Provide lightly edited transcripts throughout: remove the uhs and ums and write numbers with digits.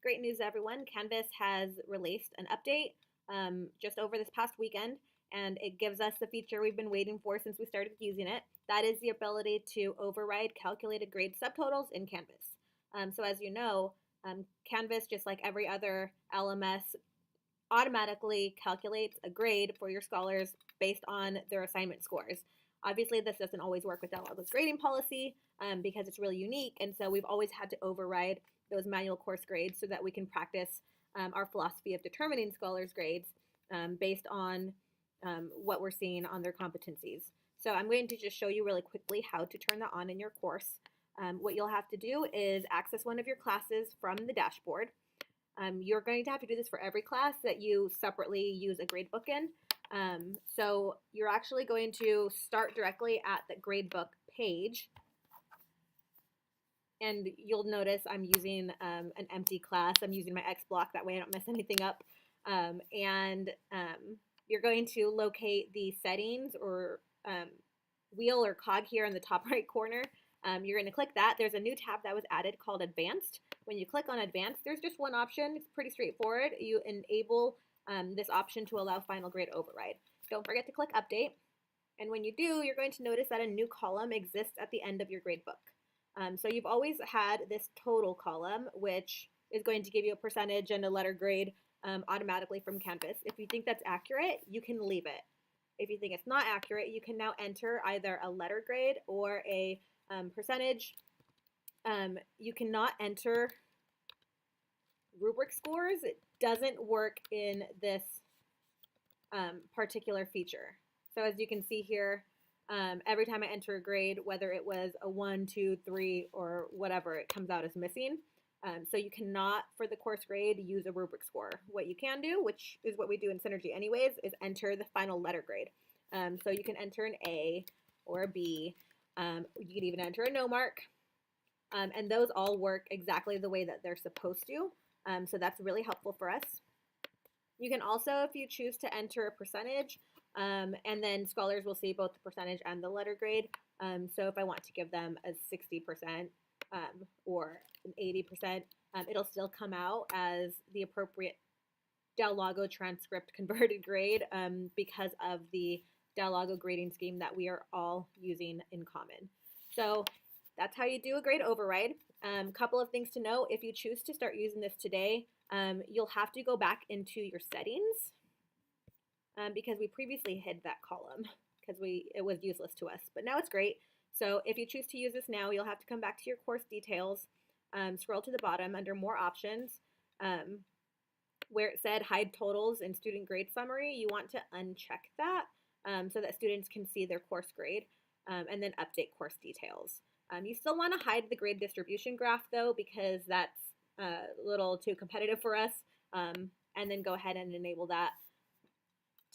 Great news, everyone. Canvas has released an update just over this past weekend, and it gives us the feature we've been waiting for since we started using it. That is the ability to override calculated grade subtotals in Canvas. So as you know, Canvas, just like every other LMS, automatically calculates a grade for your scholars based on their assignment scores. Obviously, this doesn't always work with DLA's grading policy because it's really unique, and so we've always had to override those manual course grades so that we can practice our philosophy of determining scholars' grades based on what we're seeing on their competencies. So I'm going to just show you really quickly how to turn that on in your course. What you'll have to do is access one of your classes from the dashboard. You're going to have to do this for every class that you separately use a gradebook in. So you're actually going to start directly at the gradebook page. And you'll notice I'm using an empty class. I'm using my X block, that way I don't mess anything up. You're going to locate the settings or wheel or cog here in the top right corner. You're going to click that. There's a new tab that was added called Advanced. When you click on Advanced, there's just one option. It's pretty straightforward. You enable this option to allow final grade override. Don't forget to click Update. And when you do, you're going to notice that a new column exists at the end of your gradebook. So you've always had this total column, which is going to give you a percentage and a letter grade automatically from Canvas. If you think that's accurate, you can leave it. If you think it's not accurate, you can now enter either a letter grade or a percentage. You cannot enter rubric scores. It doesn't work in this particular feature. So as you can see here, every time I enter a grade, whether it was a 1, 2, 3, or whatever, it comes out as missing. So you cannot, for the course grade, use a rubric score. What you can do, which is what we do in Synergy anyways, is enter the final letter grade. So you can enter an A or a B. You can even enter a no mark. And those all work exactly the way that they're supposed to. So that's really helpful for us. You can also, if you choose to enter a percentage, and then scholars will see both the percentage and the letter grade. So if I want to give them a 60% or an 80%, it'll still come out as the appropriate DLA transcript converted grade because of the DLA grading scheme that we are all using in common. So that's how you do a grade override. Couple of things to know: if you choose to start using this today, you'll have to go back into your settings because we previously hid that column because it was useless to us, but now it's great. So if you choose to use this now, you'll have to come back to your course details, scroll to the bottom under more options, where it said hide totals and student grade summary. You want to uncheck that so that students can see their course grade, and then update course details. You still want to hide the grade distribution graph though, because that's a little too competitive for us, and then go ahead and enable that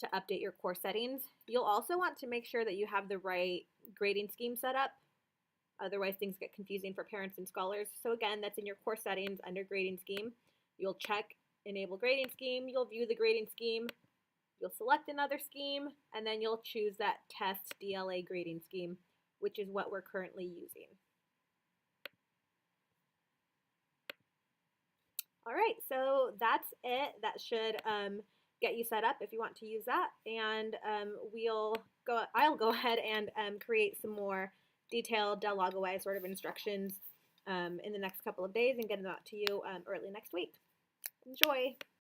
to update your course settings. You'll also want to make sure that you have the right grading scheme set up. Otherwise, things get confusing for parents and scholars. So again, that's in your course settings under grading scheme. You'll check enable grading scheme. You'll view the grading scheme. You'll select another scheme, and then you'll choose that test DLA grading scheme, which is what we're currently using. All right, so that's it. That should get you set up if you want to use that, and I'll go ahead and create some more detailed DLA sort of instructions in the next couple of days and get them out to you early next week. Enjoy!